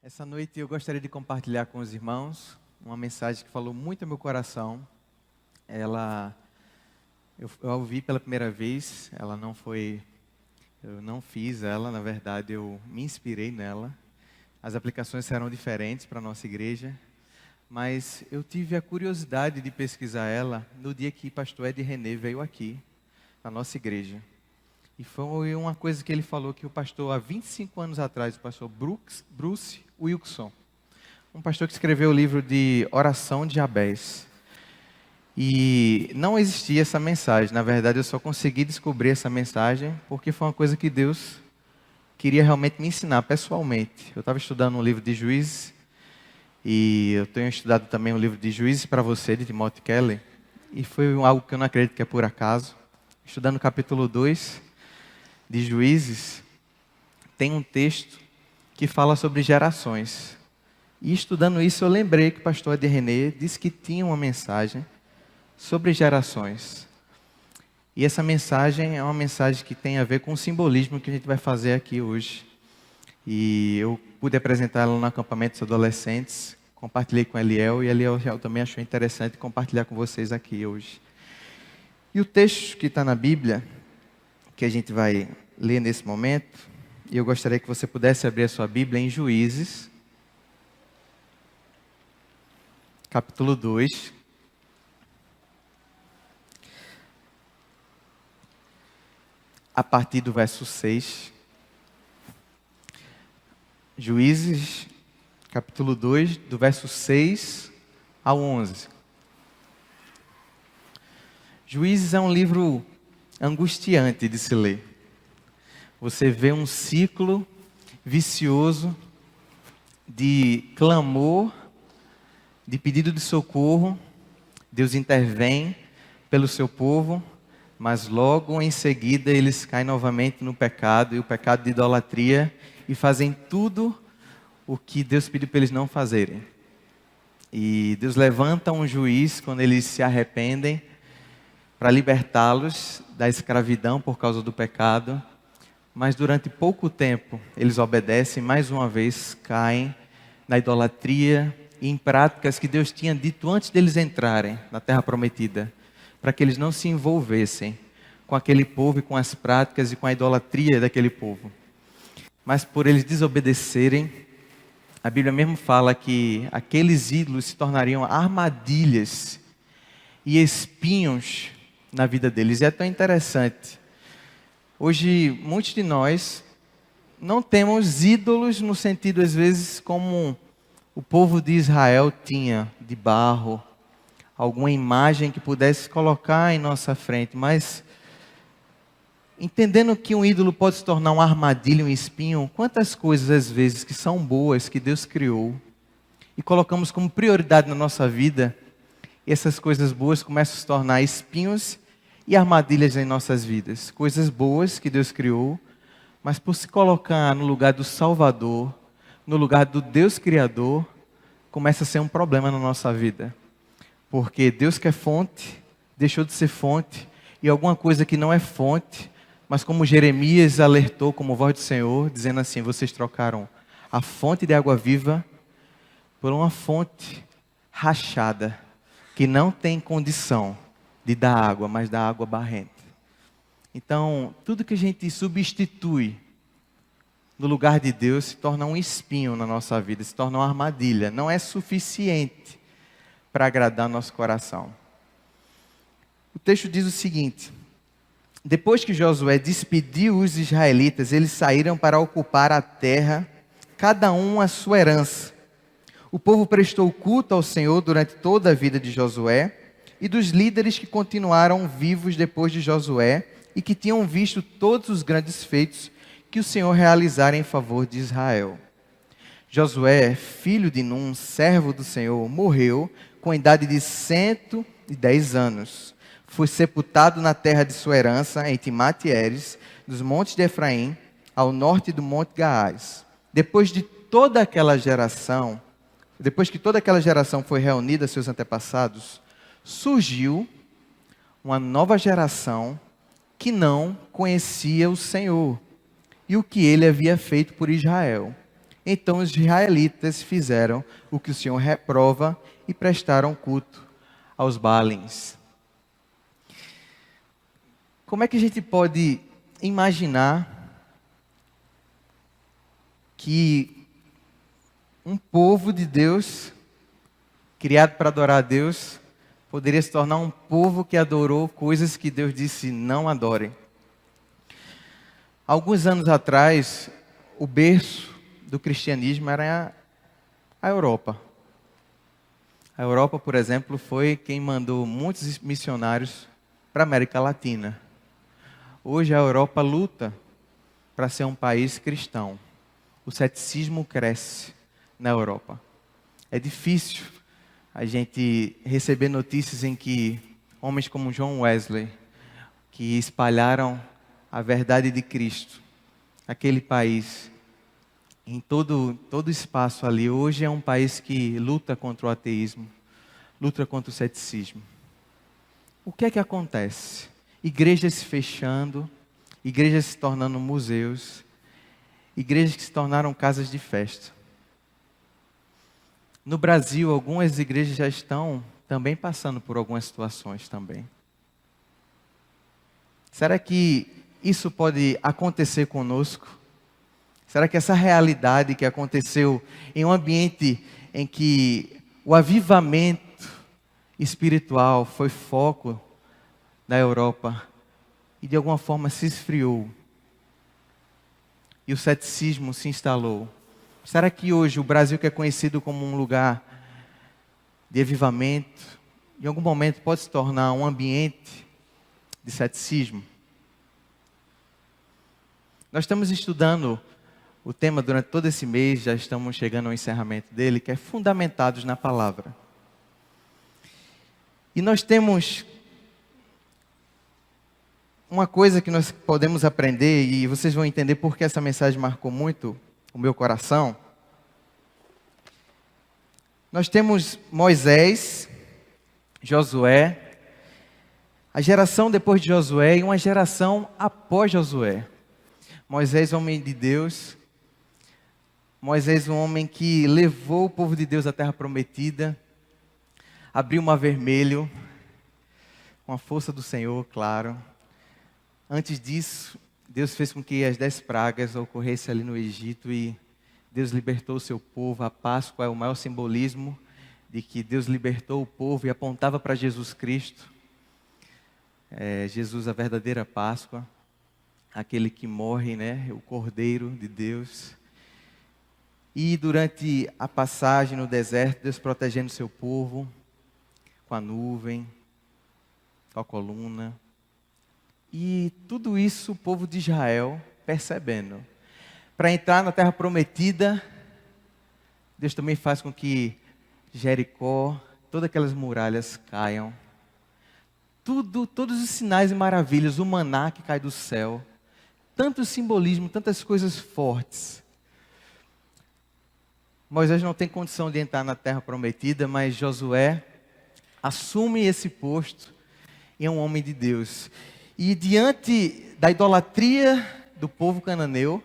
Essa noite eu gostaria de compartilhar com os irmãos uma mensagem que falou muito ao meu coração. Eu a ouvi pela primeira vez, eu não fiz ela, na verdade eu me inspirei nela. As aplicações serão diferentes para a nossa igreja, mas eu tive a curiosidade de pesquisar ela no dia que pastor Ed René veio aqui, na nossa igreja. E foi uma coisa que ele falou que o pastor, há 25 anos atrás, o pastor Bruce Wilkinson, um pastor que escreveu o livro de Oração de Jabez. E não existia essa mensagem. Na verdade, eu só consegui descobrir essa mensagem porque foi uma coisa que Deus queria realmente me ensinar pessoalmente. Eu estava estudando um livro de Juízes, e eu tenho estudado também o livro de Juízes para você, de Timothy Keller, e foi algo que eu não acredito que é por acaso. Estudando o capítulo 2 de Juízes, tem um texto que fala sobre gerações. E estudando isso, eu lembrei que o pastor Ed René disse que tinha uma mensagem sobre gerações. E essa mensagem é uma mensagem que tem a ver com o simbolismo que a gente vai fazer aqui hoje. E eu pude apresentá-la no acampamento dos adolescentes, compartilhei com Eliel, e Eliel também achou interessante compartilhar com vocês aqui hoje. E o texto que está na Bíblia, que a gente vai ler nesse momento, e eu gostaria que você pudesse abrir a sua Bíblia em Juízes, capítulo 2. A partir do verso 6. Juízes, capítulo 2, do verso 6 ao 11. Juízes é um livro angustiante de se ler. Você vê um ciclo vicioso de clamor, de pedido de socorro. Deus intervém pelo seu povo, mas logo em seguida eles caem novamente no pecado, e o pecado de idolatria, e fazem tudo o que Deus pediu para eles não fazerem. E Deus levanta um juiz quando eles se arrependem, para libertá-los da escravidão por causa do pecado, mas durante pouco tempo eles obedecem, mais uma vez caem na idolatria e em práticas que Deus tinha dito antes deles entrarem na terra prometida, para que eles não se envolvessem com aquele povo e com as práticas e com a idolatria daquele povo. Mas por eles desobedecerem, a Bíblia mesmo fala que aqueles ídolos se tornariam armadilhas e espinhos na vida deles. E é tão interessante. Hoje, muitos de nós não temos ídolos no sentido, às vezes, como o povo de Israel tinha, de barro, alguma imagem que pudesse colocar em nossa frente, mas entendendo que um ídolo pode se tornar uma armadilha, um espinho, quantas coisas, às vezes, que são boas, que Deus criou, e colocamos como prioridade na nossa vida, e essas coisas boas começam a se tornar espinhos e armadilhas em nossas vidas. Coisas boas que Deus criou, mas por se colocar no lugar do Salvador, no lugar do Deus Criador, começa a ser um problema na nossa vida. Porque Deus que é fonte, deixou de ser fonte, e alguma coisa que não é fonte, mas como Jeremias alertou como voz do Senhor, dizendo assim: vocês trocaram a fonte de água viva por uma fonte rachada, que não tem condição de dar água, mas dá água barrenta. Então, tudo que a gente substitui no lugar de Deus se torna um espinho na nossa vida, se torna uma armadilha. Não é suficiente para agradar nosso coração. O texto diz o seguinte: depois que Josué despediu os israelitas, eles saíram para ocupar a terra, cada um a sua herança. O povo prestou culto ao Senhor durante toda a vida de Josué e dos líderes que continuaram vivos depois de Josué e que tinham visto todos os grandes feitos que o Senhor realizara em favor de Israel. Josué, filho de Num, servo do Senhor, morreu com a idade de 110 anos. Foi sepultado na terra de sua herança, em Timate-Heres, dos montes de Efraim, ao norte do monte Gaás. Depois que toda aquela geração foi reunida a seus antepassados, surgiu uma nova geração que não conhecia o Senhor e o que ele havia feito por Israel. Então os israelitas fizeram o que o Senhor reprova e prestaram culto aos Baalins. Como é que a gente pode imaginar que um povo de Deus, criado para adorar a Deus, poderia se tornar um povo que adorou coisas que Deus disse não adorem? Alguns anos atrás, o berço do cristianismo era a Europa. A Europa, por exemplo, foi quem mandou muitos missionários para a América Latina. Hoje a Europa luta para ser um país cristão. O ceticismo cresce na Europa. É difícil a gente receber notícias em que homens como John Wesley, que espalharam a verdade de Cristo, aquele país, em todo o espaço ali, hoje é um país que luta contra o ateísmo, luta contra o ceticismo. O que é que acontece? Igrejas se fechando, igrejas se tornando museus, igrejas que se tornaram casas de festa. No Brasil, algumas igrejas já estão também passando por algumas situações também. Será que isso pode acontecer conosco? Será que essa realidade que aconteceu em um ambiente em que o avivamento espiritual foi foco da Europa e de alguma forma se esfriou e o ceticismo se instalou? Será que hoje o Brasil, que é conhecido como um lugar de avivamento, em algum momento pode se tornar um ambiente de ceticismo? Nós estamos estudando o tema durante todo esse mês, já estamos chegando ao encerramento dele, que é Fundamentados na Palavra. E nós temos uma coisa que nós podemos aprender, e vocês vão entender porque essa mensagem marcou muito o meu coração. Nós temos Moisés, Josué, a geração depois de Josué e uma geração após Josué. Moisés, homem de Deus. Moisés, um homem que levou o povo de Deus à terra prometida, abriu o mar vermelho, com a força do Senhor, claro. Antes disso, Deus fez com que as 10 pragas ocorressem ali no Egito e Deus libertou o seu povo. A Páscoa é o maior simbolismo de que Deus libertou o povo e apontava para Jesus Cristo. Jesus, a verdadeira Páscoa, aquele que morre, né? O Cordeiro de Deus. E durante a passagem no deserto, Deus protegendo o seu povo com a nuvem, com a coluna. E tudo isso o povo de Israel percebendo. Para entrar na terra prometida, Deus também faz com que Jericó, todas aquelas muralhas caiam. Todos os sinais e maravilhas, o maná que cai do céu. Tanto simbolismo, tantas coisas fortes. Moisés não tem condição de entrar na terra prometida, mas Josué assume esse posto e é um homem de Deus. E diante da idolatria do povo cananeu,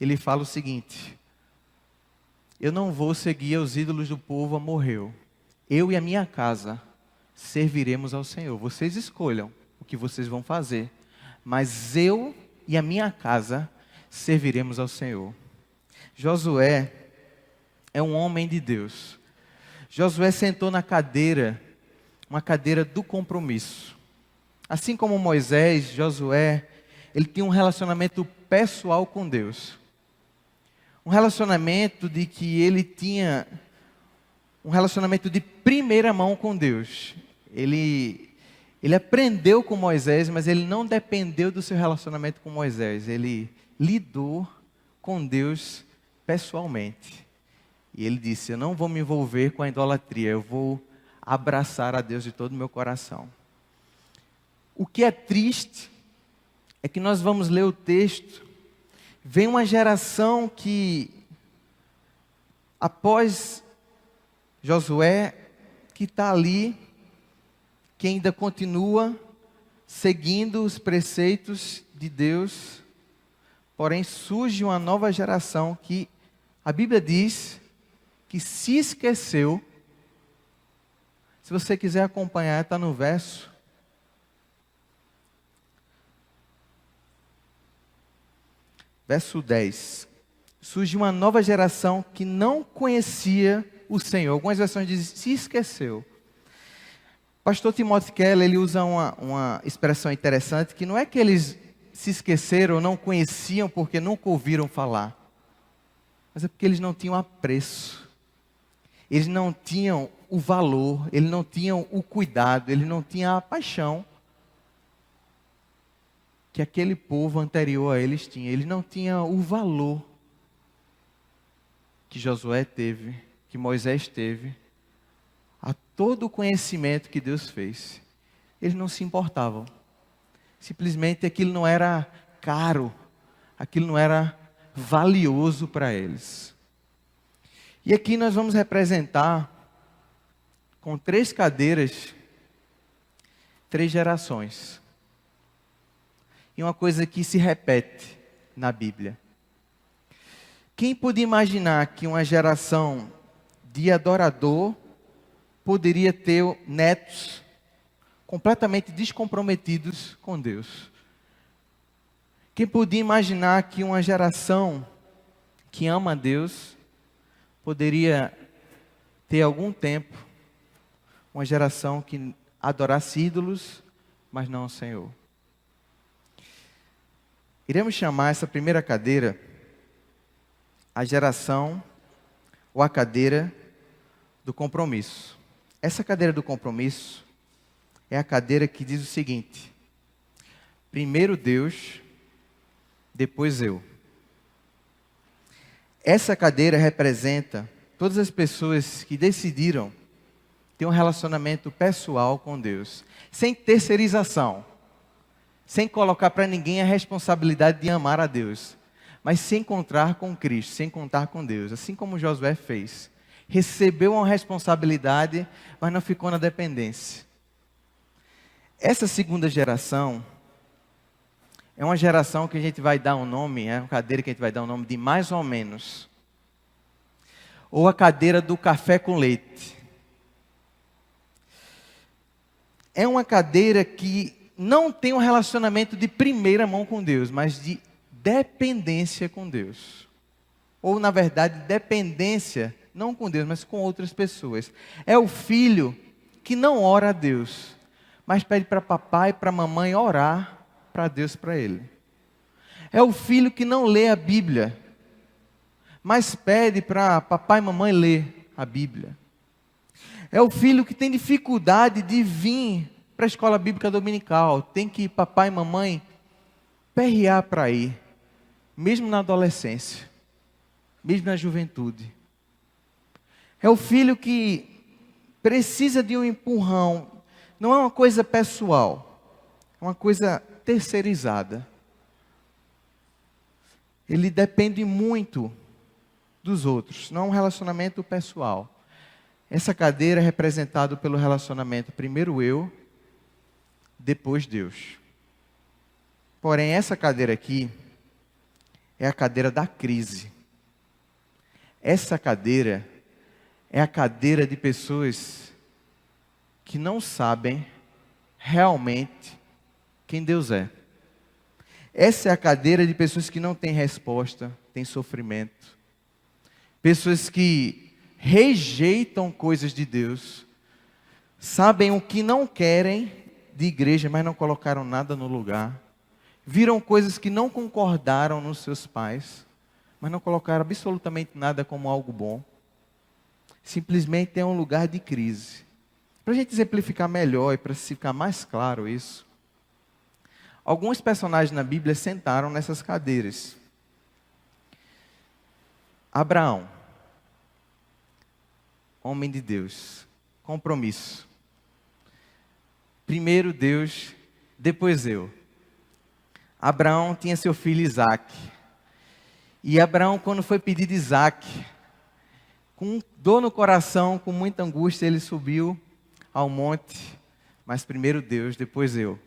ele fala o seguinte: eu não vou seguir os ídolos do povo amorreu. Eu e a minha casa serviremos ao Senhor. Vocês escolham o que vocês vão fazer, mas eu e a minha casa serviremos ao Senhor. Josué é um homem de Deus. Josué sentou na cadeira, uma cadeira do compromisso. Assim como Moisés, Josué, ele tinha um relacionamento pessoal com Deus. Um relacionamento de que ele tinha um relacionamento de primeira mão com Deus. Ele aprendeu com Moisés, mas ele não dependeu do seu relacionamento com Moisés. Ele lidou com Deus pessoalmente. E ele disse: eu não vou me envolver com a idolatria, eu vou abraçar a Deus de todo o meu coração. O que é triste é que nós vamos ler o texto, vem uma geração que, após Josué, que está ali, que ainda continua seguindo os preceitos de Deus, porém surge uma nova geração que A Bíblia diz que se esqueceu. Se você quiser acompanhar, está no verso 10. Surge uma nova geração que não conhecia o Senhor. Algumas versões dizem, se esqueceu. Pastor Timothy Keller, ele usa uma expressão interessante, que não é que eles se esqueceram ou não conheciam porque nunca ouviram falar. Mas é porque eles não tinham apreço. Eles não tinham o valor, eles não tinham o cuidado, eles não tinham a paixão que aquele povo anterior a eles tinha. Eles não tinham o valor que Josué teve, que Moisés teve, a todo o conhecimento que Deus fez. Eles não se importavam. Simplesmente aquilo não era caro, aquilo não era valioso para eles. E aqui nós vamos representar com 3 cadeiras, 3 gerações. E uma coisa que se repete na Bíblia. Quem podia imaginar que uma geração de adorador poderia ter netos completamente descomprometidos com Deus? Quem podia imaginar que uma geração que ama a Deus poderia ter algum tempo uma geração que adorasse ídolos, mas não o Senhor? Iremos chamar essa primeira cadeira a geração ou a cadeira do compromisso. Essa cadeira do compromisso é a cadeira que diz o seguinte: primeiro Deus, depois eu. Essa cadeira representa todas as pessoas que decidiram ter um relacionamento pessoal com Deus, sem terceirização, sem colocar para ninguém a responsabilidade de amar a Deus, mas se encontrar com Cristo, se encontrar com Deus, assim como Josué fez. Recebeu uma responsabilidade, mas não ficou na dependência. Essa segunda geração é uma geração que a gente vai dar um nome, é uma cadeira que a gente vai dar um nome de mais ou menos. Ou a cadeira do café com leite. É uma cadeira que não tem um relacionamento de primeira mão com Deus, mas de dependência com Deus. Ou, na verdade, dependência, não com Deus, mas com outras pessoas. É o filho que não ora a Deus, mas pede para papai e para mamãe orar para Deus para ele. É o filho que não lê a Bíblia, mas pede para papai e mamãe ler a Bíblia. É o filho que tem dificuldade de vir para a escola bíblica dominical. Tem que papai e mamãe perrear para ir, mesmo na adolescência, mesmo na juventude. É o filho que precisa de um empurrão. Não é uma coisa pessoal, é uma coisa terceirizada. Ele depende muito dos outros, não é um relacionamento pessoal. Essa cadeira é representada pelo relacionamento primeiro eu, depois Deus. Porém, essa cadeira aqui é a cadeira da crise. Essa cadeira é a cadeira de pessoas que não sabem realmente quem Deus é. Essa é a cadeira de pessoas que não têm resposta, têm sofrimento. Pessoas que rejeitam coisas de Deus, sabem o que não querem de igreja, mas não colocaram nada no lugar. Viram coisas que não concordaram nos seus pais, mas não colocaram absolutamente nada como algo bom. Simplesmente é um lugar de crise. Para a gente exemplificar melhor e para ficar mais claro isso, alguns personagens na Bíblia sentaram nessas cadeiras. Abraão, homem de Deus, compromisso. Primeiro Deus, depois eu. Abraão tinha seu filho Isaque. E Abraão, quando foi pedir Isaque, com dor no coração, com muita angústia, ele subiu ao monte. Mas primeiro Deus, depois eu.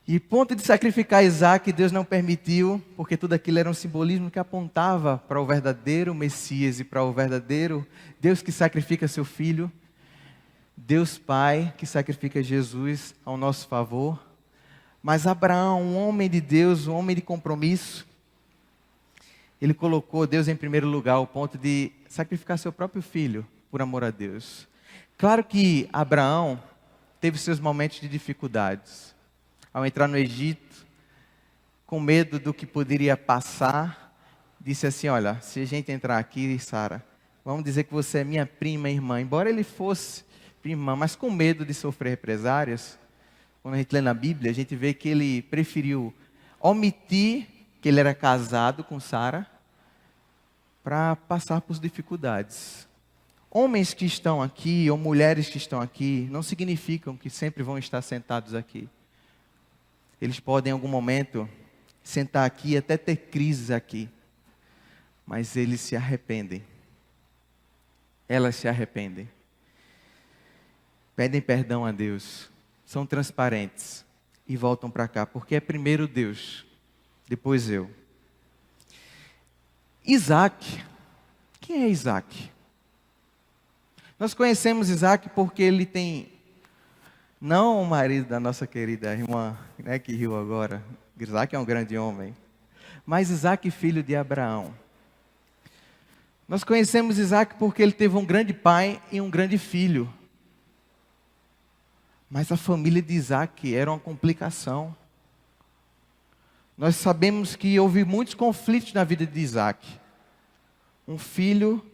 E ponto de sacrificar Isaac, Deus não permitiu, porque tudo aquilo era um simbolismo que apontava para o verdadeiro Messias e para o verdadeiro Deus que sacrifica seu filho, Deus Pai que sacrifica Jesus ao nosso favor. Mas Abraão, um homem de Deus, um homem de compromisso, ele colocou Deus em primeiro lugar, ao ponto de sacrificar seu próprio filho por amor a Deus. Claro que Abraão teve seus momentos de dificuldades. Ao entrar no Egito, com medo do que poderia passar, disse assim: olha, se a gente entrar aqui, Sara, vamos dizer que você é minha prima e irmã. Embora ele fosse prima, mas com medo de sofrer represárias, quando a gente lê na Bíblia, a gente vê que ele preferiu omitir que ele era casado com Sara, para passar por dificuldades. Homens que estão aqui, ou mulheres que estão aqui, não significam que sempre vão estar sentados aqui. Eles podem, em algum momento, sentar aqui e até ter crises aqui. Mas eles se arrependem. Elas se arrependem. Pedem perdão a Deus. São transparentes. E voltam para cá. Porque é primeiro Deus. Depois eu. Isaac. Quem é Isaac? Nós conhecemos Isaac porque ele tem... Não o marido da nossa querida irmã, né, que riu agora. Isaac é um grande homem. Mas Isaac, filho de Abraão. Nós conhecemos Isaac porque ele teve um grande pai e um grande filho. Mas a família de Isaac era uma complicação. Nós sabemos que houve muitos conflitos na vida de Isaac. Um filho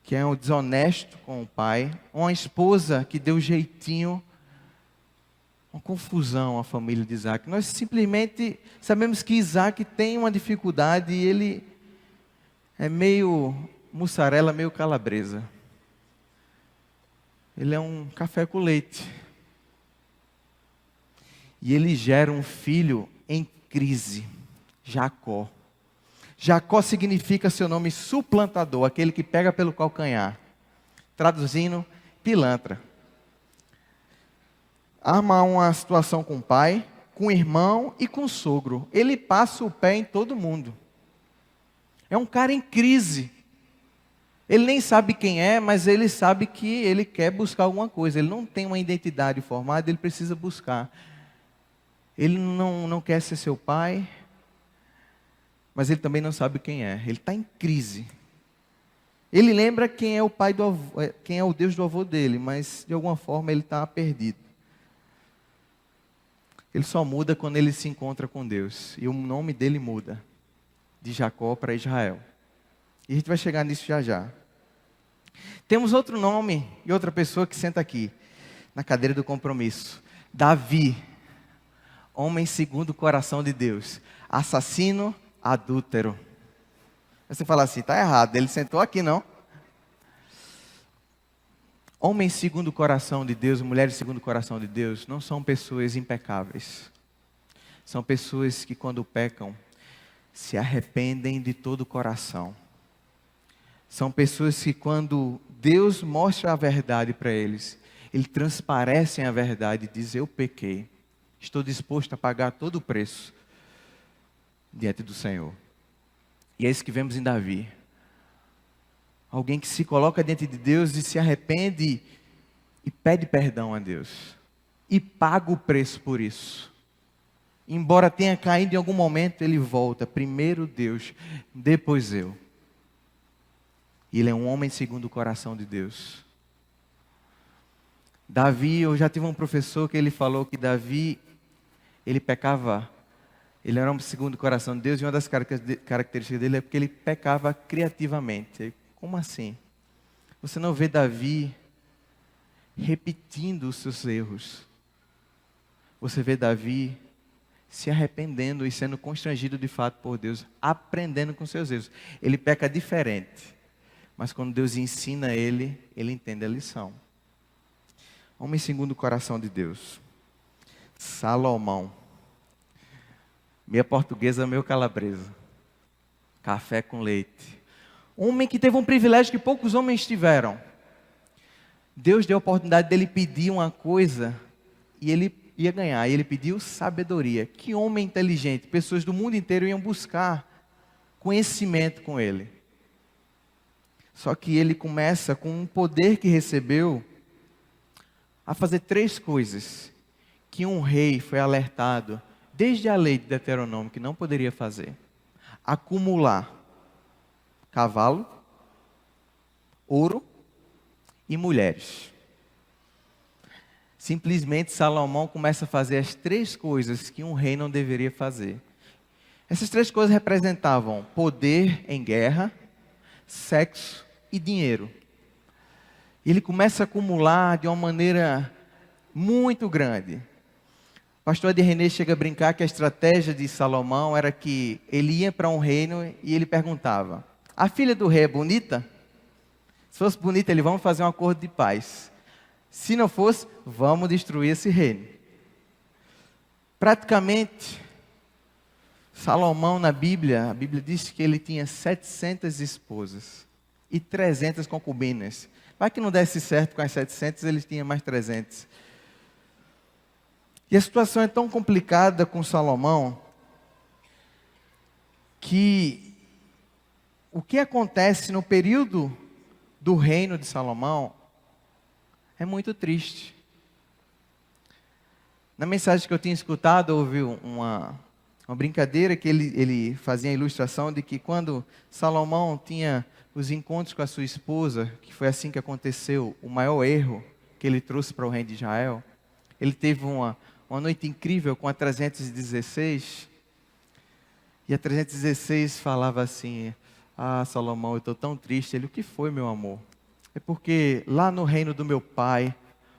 que é um desonesto com o pai. Uma esposa que deu jeitinho. Uma confusão a família de Isaac. Nós simplesmente sabemos que Isaac tem uma dificuldade e ele é meio mussarela, meio calabresa. Ele é um café com leite. E ele gera um filho em crise, Jacó. Jacó significa seu nome suplantador, aquele que pega pelo calcanhar. Traduzindo, pilantra. Arma uma situação com o pai, com o irmão e com o sogro. Ele passa o pé em todo mundo. É um cara em crise. Ele nem sabe quem é, mas ele sabe que ele quer buscar alguma coisa. Ele não tem uma identidade formada, ele precisa buscar. Ele não quer ser seu pai, mas ele também não sabe quem é. Ele está em crise. Ele lembra quem é o pai do avô, quem é o Deus do avô dele, mas de alguma forma ele está perdido. Ele só muda quando ele se encontra com Deus. E o nome dele muda. De Jacó para Israel. E a gente vai chegar nisso já já. Temos outro nome e outra pessoa que senta aqui. Na cadeira do compromisso. Davi. Homem segundo o coração de Deus. Assassino, adúltero. Você fala assim, está errado. Ele sentou aqui, não? Homens segundo o coração de Deus, mulheres segundo o coração de Deus, não são pessoas impecáveis. São pessoas que quando pecam, se arrependem de todo o coração. São pessoas que quando Deus mostra a verdade para eles, eles transparecem a verdade e dizem, eu pequei. Estou disposto a pagar todo o preço diante do Senhor. E é isso que vemos em Davi. Alguém que se coloca diante de Deus e se arrepende e pede perdão a Deus. E paga o preço por isso. Embora tenha caído em algum momento, ele volta. Primeiro Deus, depois eu. E ele é um homem segundo o coração de Deus. Davi, eu já tive um professor que ele falou que Davi, ele pecava, ele era um homem segundo o coração de Deus, e uma das características dele é porque ele pecava criativamente. Como assim? Você não vê Davi repetindo os seus erros. Você vê Davi se arrependendo e sendo constrangido de fato por Deus, aprendendo com seus erros. Ele peca diferente, mas quando Deus ensina ele, ele entende a lição. Homem segundo o coração de Deus. Salomão. Meia portuguesa, meio calabresa. Café com leite. Homem que teve um privilégio que poucos homens tiveram. Deus deu a oportunidade dele pedir uma coisa e ele ia ganhar. E ele pediu sabedoria. Que homem inteligente. Pessoas do mundo inteiro iam buscar conhecimento com ele. Só que ele começa, com um poder que recebeu, a fazer 3 coisas que um rei foi alertado, desde a lei de Deuteronômio, que não poderia fazer. Acumular cavalo, ouro e mulheres. Simplesmente Salomão começa a fazer as 3 coisas que um rei não deveria fazer. Essas 3 coisas representavam poder em guerra, sexo e dinheiro. Ele começa a acumular de uma maneira muito grande. O pastor Ed René chega a brincar que a estratégia de Salomão era que ele ia para um reino e ele perguntava: a filha do rei é bonita? Se fosse bonita, ele vamos fazer um acordo de paz. Se não fosse, vamos destruir esse reino. Praticamente, Salomão na Bíblia, a Bíblia diz que ele tinha 700 esposas e 300 concubinas. Vai que não desse certo com as 700, ele tinha mais 300. E a situação é tão complicada com Salomão, que o que acontece no período do reino de Salomão é muito triste. Na mensagem que eu tinha escutado, houve uma brincadeira que ele fazia a ilustração de que quando Salomão tinha os encontros com a sua esposa, que foi assim que aconteceu, o maior erro que ele trouxe para o reino de Israel, ele teve uma noite incrível com a 316, e a 316 falava assim: ah, Salomão, eu estou tão triste. Ele: o que foi, meu amor? É porque lá no reino do meu pai,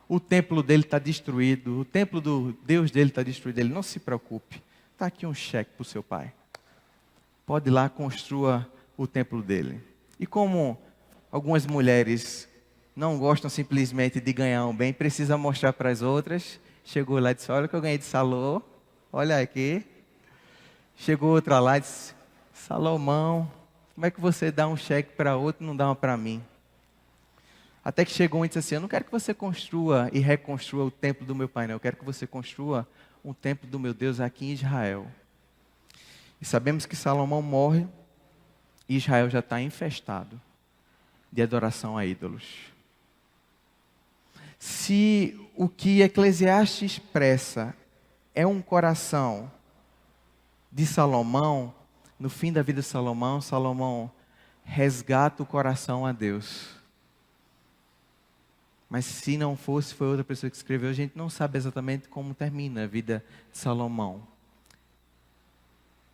o templo dele está destruído, o templo do Deus dele está destruído. Ele: não se preocupe, está aqui um cheque para o seu pai. Pode ir lá, construa o templo dele. E como algumas mulheres não gostam simplesmente de ganhar um bem, precisa mostrar para as outras, chegou lá e disse: olha o que eu ganhei de Salô, olha aqui. Chegou outra lá e disse: Salomão, como é que você dá um cheque para outro e não dá uma para mim? Até que chegou um e disse assim: eu não quero que você construa e reconstrua o templo do meu pai, não. Eu quero que você construa um templo do meu Deus aqui em Israel. E sabemos que Salomão morre e Israel já está infestado de adoração a ídolos. Se o que Eclesiastes expressa é um coração de Salomão, no fim da vida de Salomão, Salomão resgata o coração a Deus. Mas se não fosse, foi outra pessoa que escreveu, a gente não sabe exatamente como termina a vida de Salomão.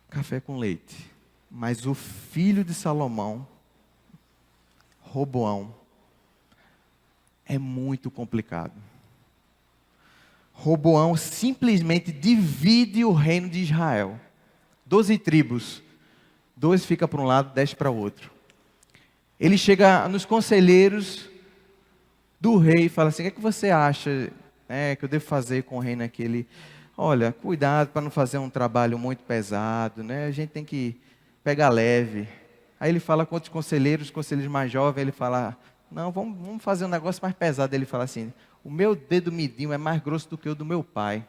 Café com leite. Mas o filho de Salomão, Roboão, é muito complicado. Roboão simplesmente divide o reino de Israel. 12 tribos. 2 fica para um lado, 10 para o outro. Ele chega nos conselheiros do rei e fala assim: o que é que você acha que eu devo fazer com o reino aqui? Ele: olha, cuidado para não fazer um trabalho muito pesado, né? A gente tem que pegar leve. Aí ele fala com outros conselheiros, os conselheiros mais jovens, ele fala: não, vamos fazer um negócio mais pesado. Ele fala assim: o meu dedo midinho é mais grosso do que o do meu pai.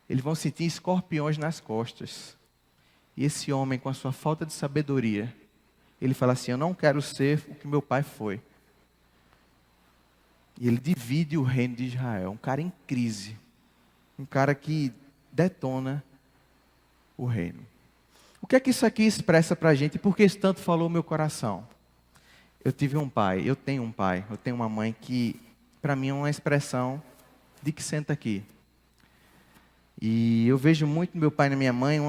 Eles vão sentir escorpiões nas costas. E esse homem, com a sua falta de sabedoria, ele fala assim: eu não quero ser o que meu pai foi. E ele divide o reino de Israel. Um cara em crise. Um cara que detona o reino. O que é que isso aqui expressa para a gente? E por que isso tanto falou meu coração? Eu tive um pai, eu tenho um pai, eu tenho uma mãe que, para mim, é uma expressão de que senta aqui. E eu vejo muito no meu pai e na minha mãe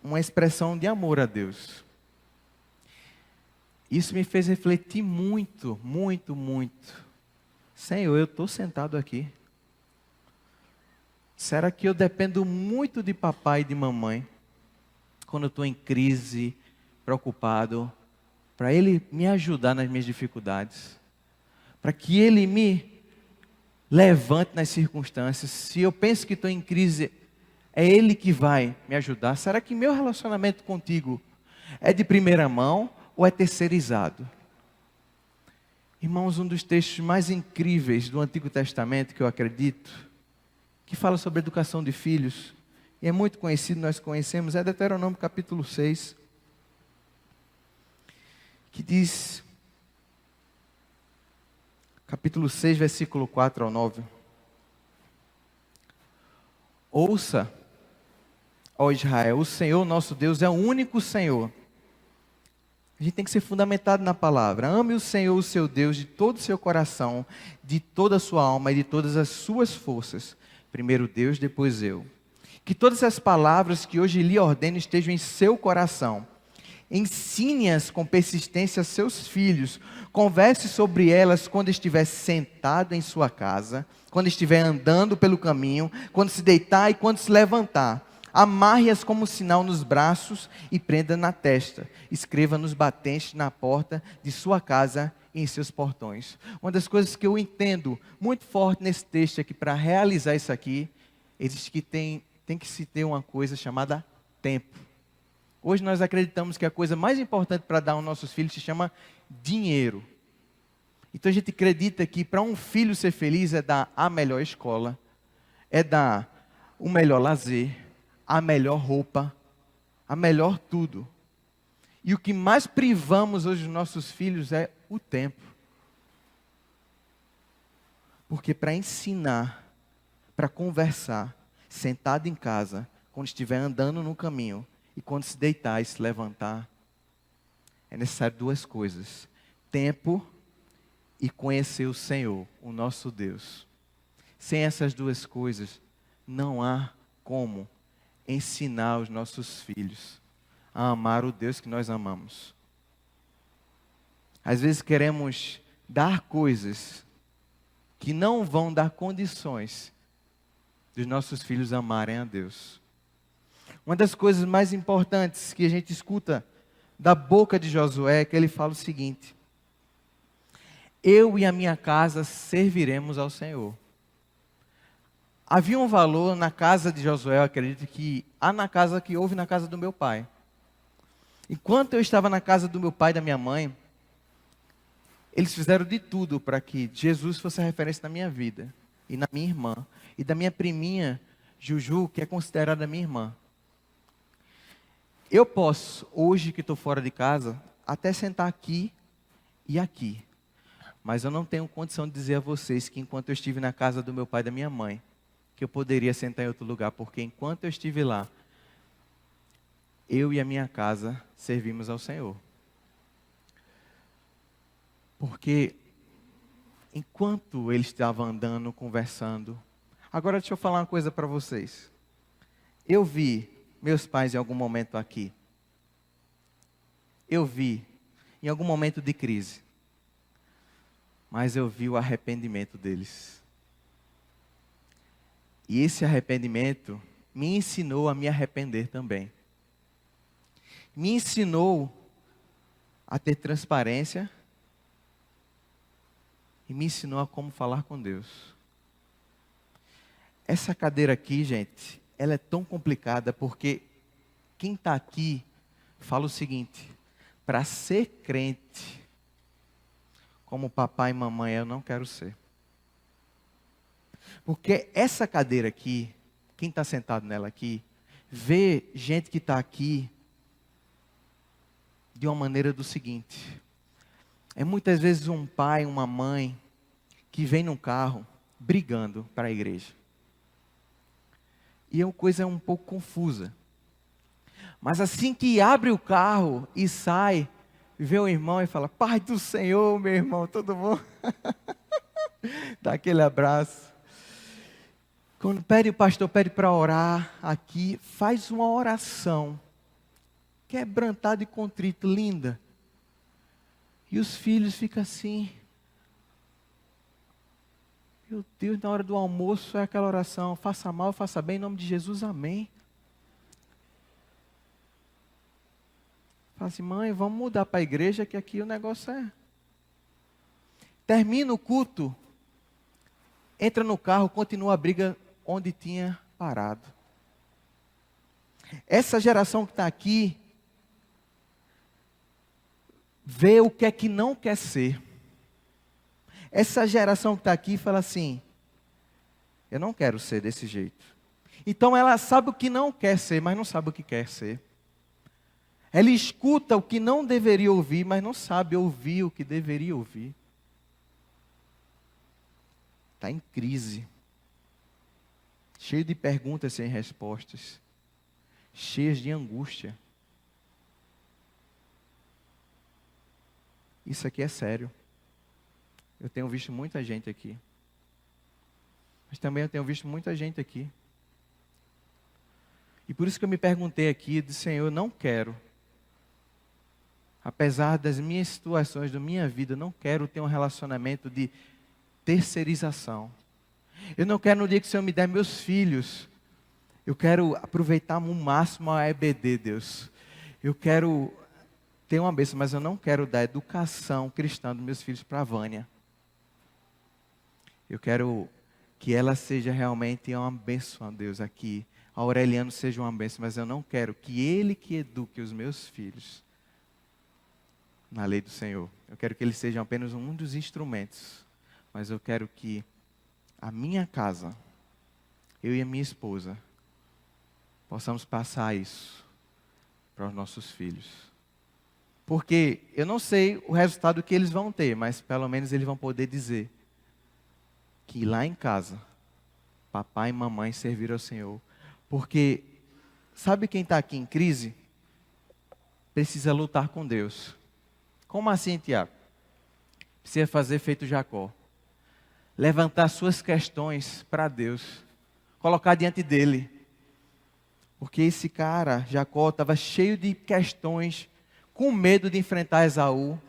uma expressão de amor a Deus. Isso me fez refletir muito, muito, muito. Senhor, eu estou sentado aqui. Será que eu dependo muito de papai e de mamãe? Quando eu estou em crise, preocupado, para Ele me ajudar nas minhas dificuldades. Para que Ele me levante nas circunstâncias. Se eu penso que estou em crise, é Ele que vai me ajudar. Será que meu relacionamento contigo é de primeira mão ou é terceirizado? Irmãos, um dos textos mais incríveis do Antigo Testamento que eu acredito que fala sobre educação de filhos, e é muito conhecido, nós conhecemos, é Deuteronômio capítulo 6, que diz, capítulo 6, versículo 4 ao 9. Ouça, ó Israel, o Senhor nosso Deus é o único Senhor. A gente tem que ser fundamentado na palavra. Ame o Senhor, o seu Deus, de todo o seu coração, de toda a sua alma e de todas as suas forças. Primeiro Deus, depois eu. Que todas as palavras que hoje lhe ordeno estejam em seu coração. Ensine-as com persistência a seus filhos. Converse sobre elas quando estiver sentado em sua casa, quando estiver andando pelo caminho, quando se deitar e quando se levantar. Amarre-as como sinal nos braços e prenda na testa. Escreva nos batentes na porta de sua casa e em seus portões. Uma das coisas que eu entendo muito forte nesse texto é que para realizar isso aqui, existe que tem que se ter uma coisa chamada tempo. Hoje nós acreditamos que a coisa mais importante para dar aos nossos filhos se chama dinheiro. Então a gente acredita que para um filho ser feliz é dar a melhor escola, é dar o melhor lazer, a melhor roupa, a melhor tudo. E o que mais privamos hoje dos nossos filhos é o tempo. Porque para ensinar, para conversar, sentado em casa, quando estiver andando no caminho, e quando se deitar e se levantar, é necessário duas coisas: tempo e conhecer o Senhor, o nosso Deus. Sem essas duas coisas, não há como ensinar os nossos filhos a amar o Deus que nós amamos. Às vezes queremos dar coisas que não vão dar condições dos nossos filhos amarem a Deus. Uma das coisas mais importantes que a gente escuta da boca de Josué é que ele fala o seguinte: eu e a minha casa serviremos ao Senhor. Havia um valor na casa de Josué, eu acredito que há na casa que houve na casa do meu pai. Enquanto eu estava na casa do meu pai e da minha mãe, eles fizeram de tudo para que Jesus fosse a referência na minha vida, e na minha irmã, e da minha priminha Juju, que é considerada minha irmã. Eu posso, hoje que estou fora de casa, até sentar aqui e aqui. Mas eu não tenho condição de dizer a vocês que enquanto eu estive na casa do meu pai e da minha mãe, que eu poderia sentar em outro lugar, porque enquanto eu estive lá, eu e a minha casa servimos ao Senhor. Porque enquanto ele estava andando, conversando, agora deixa eu falar uma coisa para vocês. Eu vi meus pais em algum momento aqui. Eu vi em algum momento de crise. Mas eu vi o arrependimento deles. E esse arrependimento me ensinou a me arrepender também. Me ensinou a ter transparência e me ensinou a como falar com Deus. Essa cadeira aqui, gente, ela é tão complicada porque quem está aqui fala o seguinte: para ser crente, como papai e mamãe, eu não quero ser. Porque essa cadeira aqui, quem está sentado nela aqui, vê gente que está aqui de uma maneira do seguinte: é muitas vezes um pai, uma mãe, que vem num carro brigando para a igreja. E a coisa é um pouco confusa. Mas assim que abre o carro e sai, vê o irmão e fala: Pai do Senhor, meu irmão, tudo bom? Dá aquele abraço. Quando o pastor pede para orar aqui, faz uma oração quebrantada e contrito, linda. E os filhos ficam assim: meu Deus, na hora do almoço é aquela oração: faça mal, faça bem, em nome de Jesus, amém. Fala assim: mãe, vamos mudar para a igreja que aqui o negócio é. Termina o culto, entra no carro, continua a briga onde tinha parado. Essa geração que está aqui vê o que é que não quer ser. Essa geração que está aqui fala assim: Eu não quero ser desse jeito. Então ela sabe o que não quer ser, mas não sabe o que quer ser. Ela escuta o que não deveria ouvir, mas não sabe ouvir o que deveria ouvir. Está em crise. Cheio de perguntas sem respostas. Cheias de angústia. Isso aqui é sério. Eu tenho visto muita gente aqui. Mas também eu tenho visto muita gente aqui. E por isso que eu me perguntei aqui, disse, Senhor, eu não quero. Apesar das minhas situações, da minha vida, eu não quero ter um relacionamento de terceirização. Eu não quero no dia que o Senhor me der meus filhos. Eu quero aproveitar o máximo a EBD, Deus. Eu quero ter uma bênção, mas eu não quero dar educação cristã dos meus filhos para a Vânia. Eu quero que ela seja realmente uma bênção a Deus aqui. A Aureliano seja uma bênção, mas eu não quero que ele que eduque os meus filhos na lei do Senhor. Eu quero que eles sejam apenas um dos instrumentos. Mas eu quero que a minha casa, eu e a minha esposa, possamos passar isso para os nossos filhos. Porque eu não sei o resultado que eles vão ter, mas pelo menos eles vão poder dizer que lá em casa, papai e mamãe serviram ao Senhor. Porque, sabe quem está aqui em crise? Precisa lutar com Deus. Como assim, Tiago? Precisa fazer feito Jacó. Levantar suas questões para Deus. Colocar diante dele. Porque esse cara, Jacó, estava cheio de questões, com medo de enfrentar Esaú.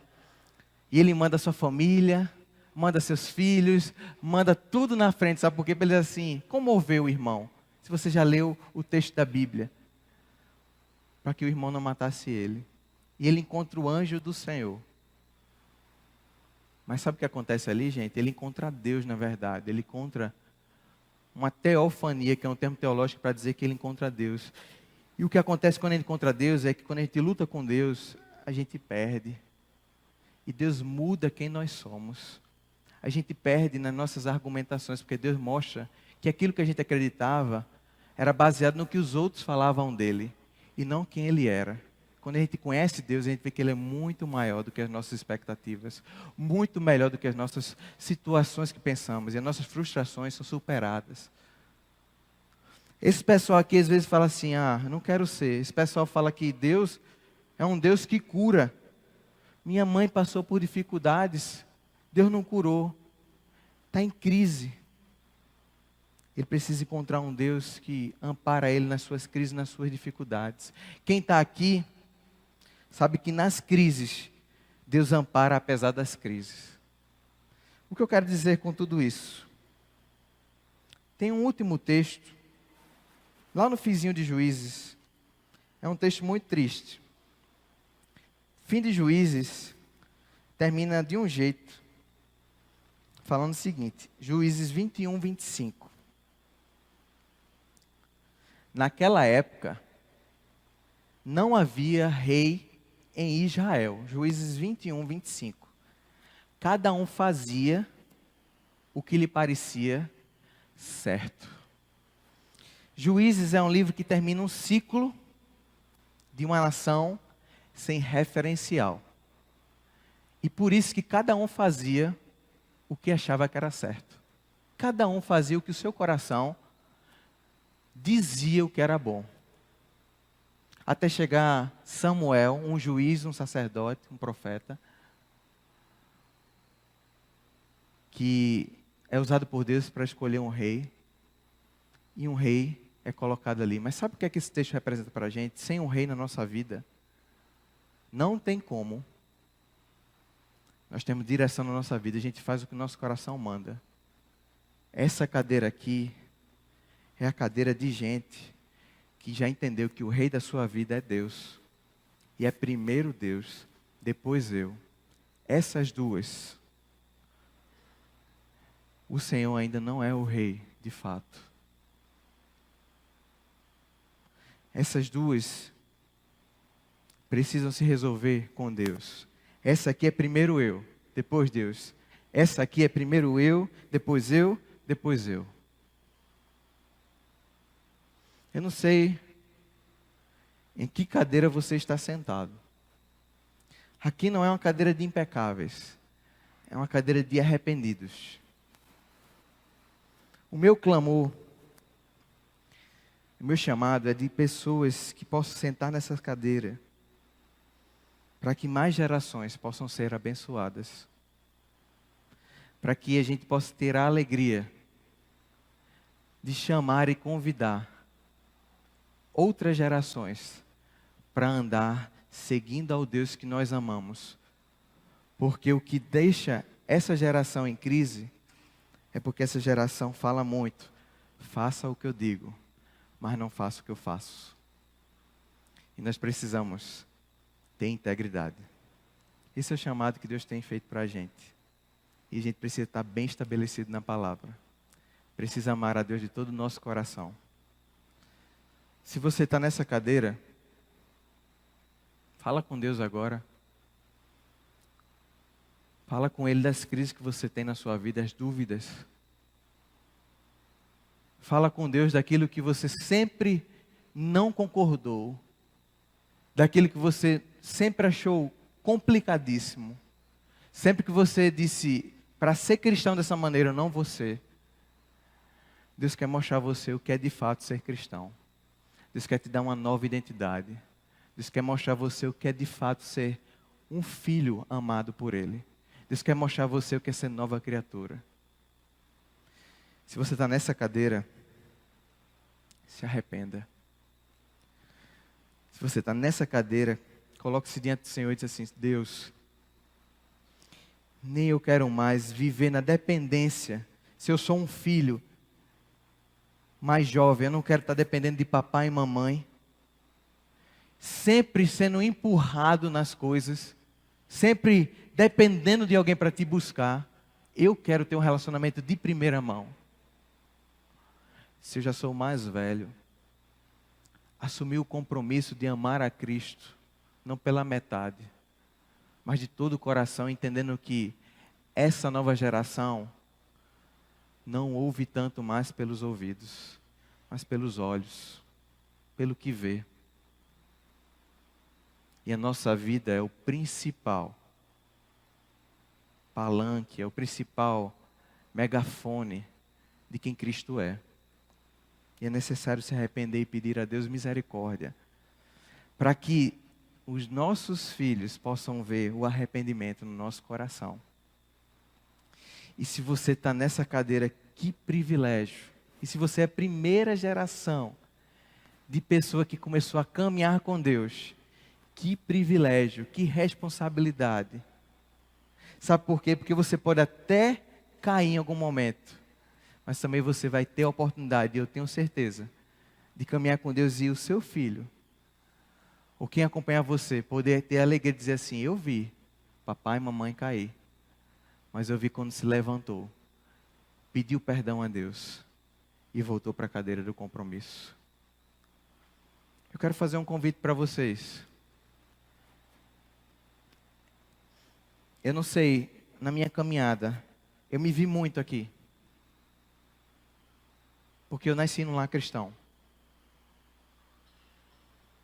E ele manda sua família, manda seus filhos, manda tudo na frente. Sabe por quê? Para ele dizer assim, comoveu o irmão. Se você já leu o texto da Bíblia. Para que o irmão não matasse ele. E ele encontra o anjo do Senhor. Mas sabe o que acontece ali, gente? Ele encontra Deus, na verdade. Ele encontra uma teofania, que é um termo teológico para dizer que ele encontra Deus. E o que acontece quando ele encontra Deus é que quando a gente luta com Deus, a gente perde. E Deus muda quem nós somos. A gente perde nas nossas argumentações, porque Deus mostra que aquilo que a gente acreditava era baseado no que os outros falavam dele, e não quem ele era. Quando a gente conhece Deus, a gente vê que ele é muito maior do que as nossas expectativas, muito melhor do que as nossas situações que pensamos, e as nossas frustrações são superadas. Esse pessoal aqui às vezes fala assim, eu não quero ser. Esse pessoal fala que Deus é um Deus que cura. Minha mãe passou por dificuldades, Deus não curou. Está em crise. Ele precisa encontrar um Deus que ampara ele nas suas crises, nas suas dificuldades. Quem está aqui sabe que nas crises, Deus ampara apesar das crises. O que eu quero dizer com tudo isso? Tem um último texto, lá no finzinho de Juízes. É um texto muito triste. Fim de Juízes termina de um jeito, falando o seguinte, Juízes 21, 25. Naquela época, não havia rei em Israel. Juízes 21, 25. Cada um fazia o que lhe parecia certo. Juízes é um livro que termina um ciclo de uma nação sem referencial. E por isso que cada um fazia o que achava que era certo. Cada um fazia o que o seu coração dizia o que era bom. Até chegar Samuel, um juiz, um sacerdote, um profeta, que é usado por Deus para escolher um rei. E um rei é colocado ali. Mas sabe o que é que esse texto representa para a gente? Sem um rei na nossa vida, não tem como. Nós temos direção na nossa vida, a gente faz o que o nosso coração manda. Essa cadeira aqui é a cadeira de gente que já entendeu que o rei da sua vida é Deus. E é primeiro Deus, depois eu. Essas duas, o Senhor ainda não é o rei, de fato. Essas duas precisam se resolver com Deus. Essa aqui é primeiro eu, depois Deus. Essa aqui é primeiro eu, depois eu, depois eu. Eu não sei em que cadeira você está sentado. Aqui não é uma cadeira de impecáveis, é uma cadeira de arrependidos. O meu clamor, o meu chamado é de pessoas que possam sentar nessa cadeira, para que mais gerações possam ser abençoadas, para que a gente possa ter a alegria de chamar e convidar outras gerações para andar seguindo ao Deus que nós amamos. Porque o que deixa essa geração em crise é porque essa geração fala muito: faça o que eu digo, mas não faça o que eu faço. E nós precisamos ter integridade. Esse é o chamado que Deus tem feito para a gente. E a gente precisa estar bem estabelecido na palavra. Precisa amar a Deus de todo o nosso coração. Se você está nessa cadeira, fala com Deus agora. Fala com Ele das crises que você tem na sua vida, as dúvidas. Fala com Deus daquilo que você sempre não concordou. Daquilo que você sempre achou complicadíssimo. Sempre que você disse, para ser cristão dessa maneira, eu não vou ser. Deus quer mostrar a você o que é de fato ser cristão. Deus quer te dar uma nova identidade. Deus quer mostrar a você o que é de fato ser um filho amado por Ele. Deus quer mostrar a você o que é ser nova criatura. Se você está nessa cadeira, se arrependa. Se você está nessa cadeira, coloque-se diante do Senhor e diz assim: Deus, nem eu quero mais viver na dependência. Se eu sou um filho mais jovem, eu não quero estar dependendo de papai e mamãe. Sempre sendo empurrado nas coisas. Sempre dependendo de alguém para te buscar. Eu quero ter um relacionamento de primeira mão. Se eu já sou mais velho, assumir o compromisso de amar a Cristo, não pela metade, mas de todo o coração, entendendo que essa nova geração não ouve tanto mais pelos ouvidos, mas pelos olhos, pelo que vê. E a nossa vida é o principal palanque, é o principal megafone de quem Cristo é. E é necessário se arrepender e pedir a Deus misericórdia, para que os nossos filhos possam ver o arrependimento no nosso coração. E se você está nessa cadeira, que privilégio. E se você é a primeira geração de pessoa que começou a caminhar com Deus, que privilégio, que responsabilidade. Sabe por quê? Porque você pode até cair em algum momento, mas também você vai ter a oportunidade, eu tenho certeza, de caminhar com Deus e o seu filho, ou quem acompanhar você, poder ter a alegria de dizer assim: eu vi papai e mamãe cair, mas eu vi quando se levantou, pediu perdão a Deus e voltou para a cadeira do compromisso. Eu quero fazer um convite para vocês. Eu não sei, na minha caminhada, eu me vi muito aqui. Porque eu nasci num lar cristão.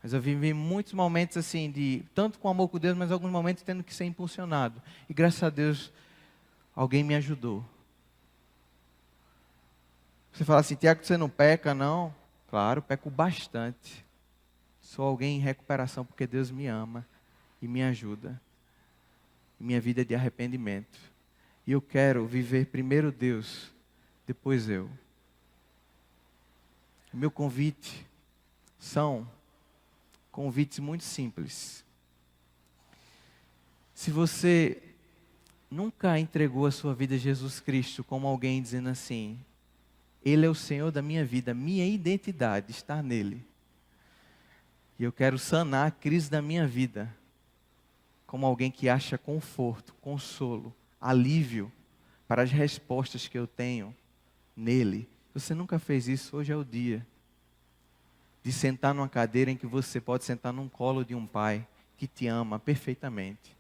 Mas eu vivi muitos momentos assim, de tanto com amor com Deus, mas alguns momentos tendo que ser impulsionado. E graças a Deus, alguém me ajudou. Você fala assim: Tiago, você não peca, não? Claro, peco bastante. Sou alguém em recuperação porque Deus me ama e me ajuda. Minha vida é de arrependimento. E eu quero viver primeiro Deus, depois eu. O meu convite são convites muito simples. Se você nunca entregou a sua vida a Jesus Cristo como alguém dizendo assim: Ele é o Senhor da minha vida, minha identidade está nele. E eu quero sanar a crise da minha vida como alguém que acha conforto, consolo, alívio para as respostas que eu tenho nele. Se você nunca fez isso, hoje é o dia de sentar numa cadeira em que você pode sentar num colo de um pai que te ama perfeitamente.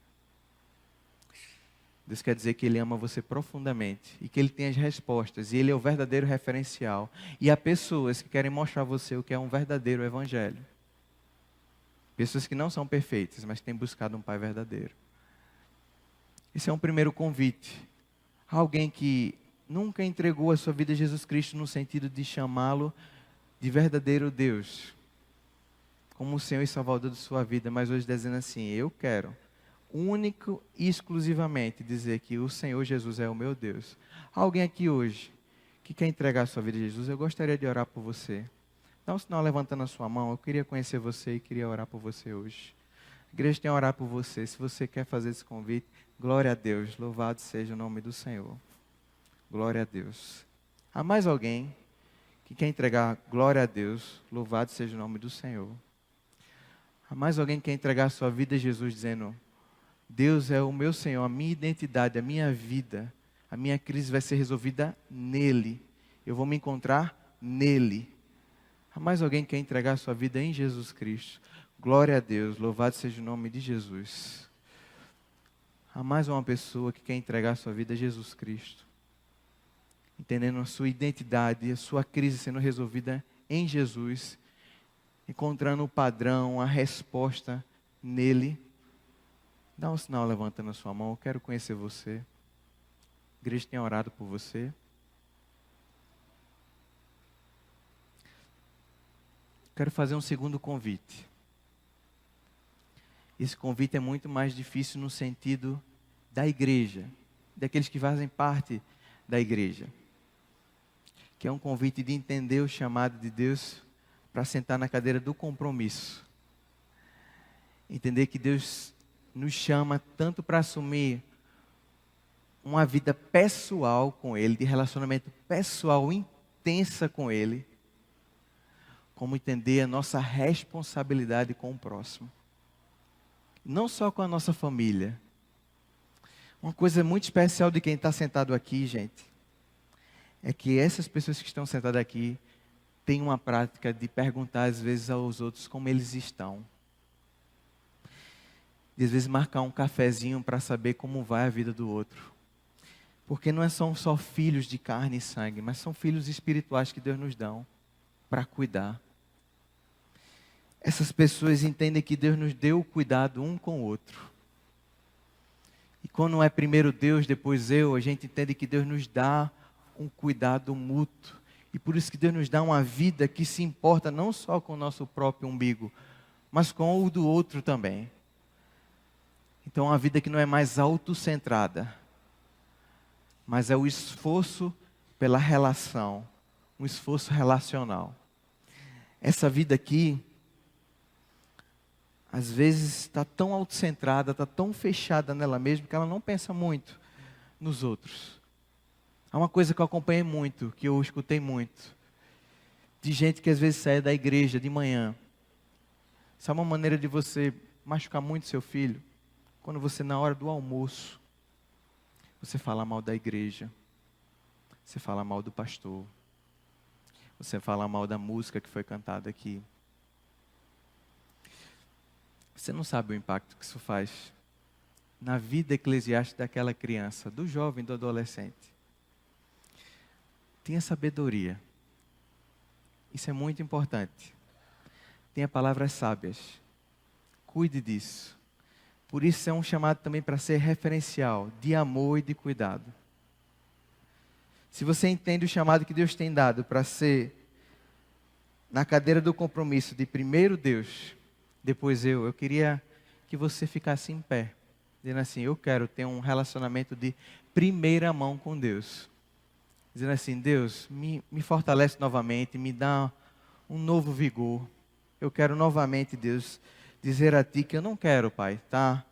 Deus quer dizer que Ele ama você profundamente e que Ele tem as respostas e Ele é o verdadeiro referencial. E há pessoas que querem mostrar a você o que é um verdadeiro evangelho. Pessoas que não são perfeitas, mas têm buscado um Pai verdadeiro. Esse é um primeiro convite. Alguém que nunca entregou a sua vida a Jesus Cristo no sentido de chamá-lo de verdadeiro Deus, como o Senhor e Salvador de sua vida, mas hoje dizendo assim, eu quero único e exclusivamente dizer que o Senhor Jesus é o meu Deus. Alguém aqui hoje que quer entregar a sua vida a Jesus, eu gostaria de orar por você. Dá um sinal levantando a sua mão, eu queria conhecer você e queria orar por você hoje. A igreja tem a orar por você, se você quer fazer esse convite, glória a Deus, louvado seja o nome do Senhor. Glória a Deus. Há mais alguém que quer entregar glória a Deus, louvado seja o nome do Senhor. Há mais alguém que quer entregar a sua vida a Jesus dizendo, Deus é o meu Senhor, a minha identidade, a minha vida, a minha crise vai ser resolvida nele. Eu vou me encontrar nele. Há mais alguém que quer entregar a sua vida em Jesus Cristo. Glória a Deus, louvado seja o nome de Jesus. Há mais uma pessoa que quer entregar a sua vida a Jesus Cristo. Entendendo a sua identidade, a sua crise sendo resolvida em Jesus. Encontrando o padrão, a resposta nele. Dá um sinal levantando a sua mão, eu quero conhecer você. A igreja tem orado por você. Quero fazer um segundo convite. Esse convite é muito mais difícil no sentido da igreja, daqueles que fazem parte da igreja. Que é um convite de entender o chamado de Deus para sentar na cadeira do compromisso. Entender que Deus nos chama tanto para assumir uma vida pessoal com Ele, de relacionamento pessoal intensa com Ele, como entender a nossa responsabilidade com o próximo. Não só com a nossa família. Uma coisa muito especial de quem está sentado aqui, gente, é que essas pessoas que estão sentadas aqui têm uma prática de perguntar às vezes aos outros como eles estão. De às vezes marcar um cafezinho para saber como vai a vida do outro. Porque não são só filhos de carne e sangue, mas são filhos espirituais que Deus nos dá para cuidar. Essas pessoas entendem que Deus nos deu o cuidado um com o outro. E quando é primeiro Deus, depois eu, a gente entende que Deus nos dá um cuidado mútuo. E por isso que Deus nos dá uma vida que se importa não só com o nosso próprio umbigo, mas com o do outro também. Então, uma vida que não é mais autocentrada, mas é o esforço pela relação, um esforço relacional. Essa vida aqui, às vezes está tão autocentrada, está tão fechada nela mesma, que ela não pensa muito nos outros. Há uma coisa que eu acompanhei muito, que eu escutei muito, de gente que às vezes sai da igreja de manhã. Sabe uma maneira de você machucar muito seu filho? Quando você, na hora do almoço, você fala mal da igreja, você fala mal do pastor, você fala mal da música que foi cantada aqui. Você não sabe o impacto que isso faz na vida eclesiástica daquela criança, do jovem, do adolescente. Tenha sabedoria. Isso é muito importante. Tenha palavras sábias. Cuide disso. Por isso é um chamado também para ser referencial de amor e de cuidado. Se você entende o chamado que Deus tem dado para ser na cadeira do compromisso de primeiro Deus, depois eu queria que você ficasse em pé, dizendo assim, eu quero ter um relacionamento de primeira mão com Deus. Dizendo assim, Deus, me fortalece novamente, me dá um novo vigor. Eu quero novamente, Deus, dizer a Ti que eu não quero, Pai, tá?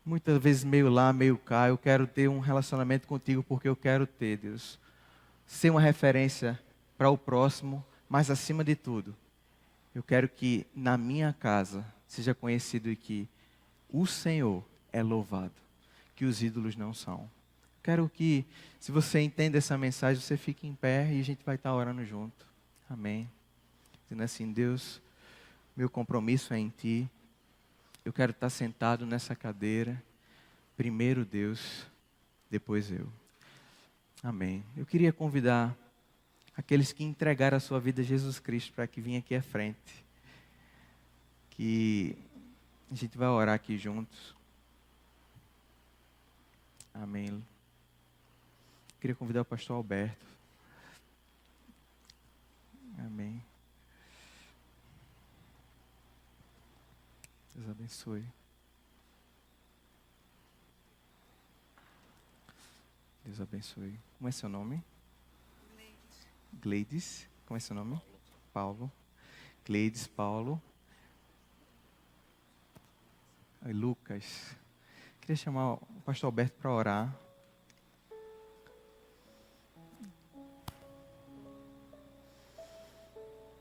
Muitas vezes meio lá, meio cá, eu quero ter um relacionamento contigo porque eu quero ter, Deus, ser uma referência para o próximo, mas acima de tudo, eu quero que na minha casa seja conhecido e que o Senhor é louvado, que os ídolos não são. Quero que, se você entende essa mensagem, você fique em pé e a gente vai estar orando junto. Amém. Dizendo assim, Deus, meu compromisso é em Ti. Eu quero estar sentado nessa cadeira. Primeiro Deus, depois eu. Amém. Eu queria convidar aqueles que entregaram a sua vida a Jesus Cristo para que vinham aqui à frente. Que a gente vai orar aqui juntos. Amém. Eu queria convidar o pastor Alberto. Amém. Deus abençoe. Deus abençoe. Como é seu nome? Gleides. Como é seu nome? Paulo. Gleides, Paulo. E Lucas. Queria chamar o pastor Alberto para orar.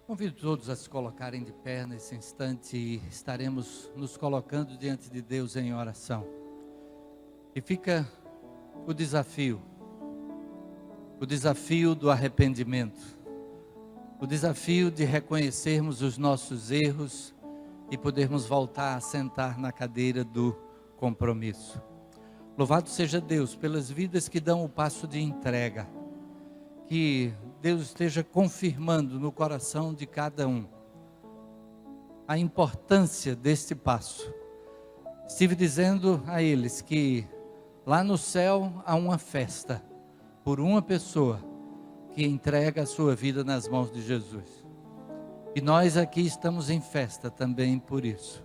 Convido todos a se colocarem de pé nesse instante e estaremos nos colocando diante de Deus em oração. E fica o desafio do arrependimento, o desafio de reconhecermos os nossos erros e podermos voltar a sentar na cadeira do compromisso. Louvado seja Deus pelas vidas que dão o passo de entrega, que Deus esteja confirmando no coração de cada um a importância deste passo. Estive dizendo a eles que lá no céu há uma festa por uma pessoa que entrega a sua vida nas mãos de Jesus. E nós aqui estamos em festa também por isso.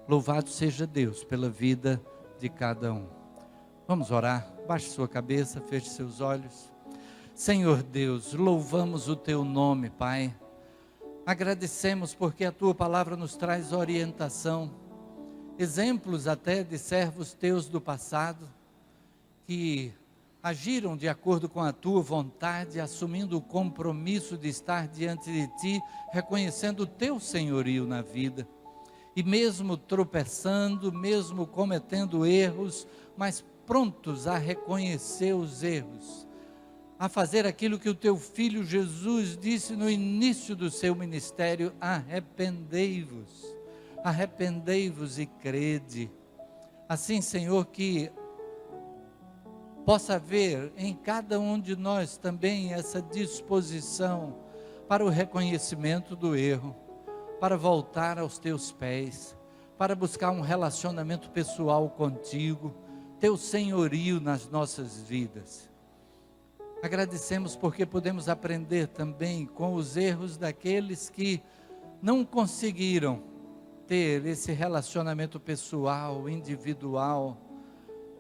Louvado seja Deus pela vida de cada um. Vamos orar. Baixe sua cabeça, feche seus olhos. Senhor Deus, louvamos o Teu nome, Pai. Agradecemos porque a Tua palavra nos traz orientação, exemplos até de servos Teus do passado, que agiram de acordo com a Tua vontade, assumindo o compromisso de estar diante de Ti, reconhecendo o Teu senhorio na vida. E mesmo tropeçando, mesmo cometendo erros, mas prontos a reconhecer os erros, a fazer aquilo que o Teu Filho Jesus disse no início do Seu ministério: arrependei-vos e crede. Assim, Senhor, que possa haver em cada um de nós também essa disposição para o reconhecimento do erro, para voltar aos Teus pés, para buscar um relacionamento pessoal contigo, Teu senhorio nas nossas vidas. Agradecemos porque podemos aprender também com os erros daqueles que não conseguiram ter esse relacionamento pessoal, individual,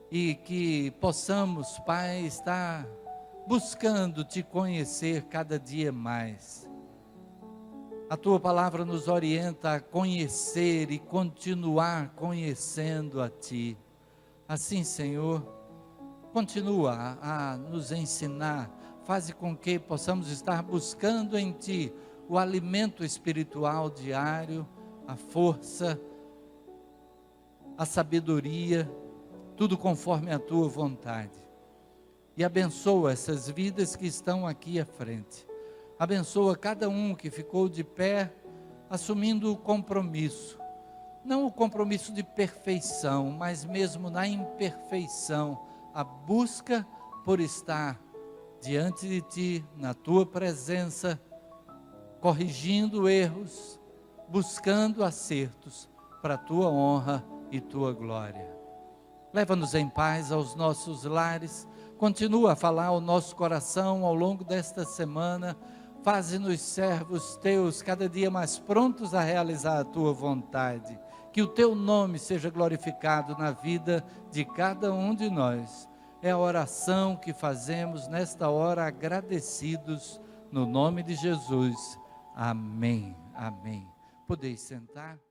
e que possamos, Pai, estar buscando Te conhecer cada dia mais. A Tua palavra nos orienta a conhecer e continuar conhecendo a Ti. Assim, Senhor, continua a nos ensinar, faz com que possamos estar buscando em Ti o alimento espiritual diário, a força, a sabedoria, tudo conforme a Tua vontade. E abençoa essas vidas que estão aqui à frente. Abençoa cada um que ficou de pé, assumindo o compromisso. Não o compromisso de perfeição, mas mesmo na imperfeição, a busca por estar diante de Ti, na Tua presença, corrigindo erros, buscando acertos para a Tua honra e Tua glória. Leva-nos em paz aos nossos lares, continua a falar ao nosso coração ao longo desta semana, faze-nos servos Teus cada dia mais prontos a realizar a Tua vontade. Que o Teu nome seja glorificado na vida de cada um de nós. É a oração que fazemos nesta hora, agradecidos, no nome de Jesus. Amém. Amém. Podeis sentar.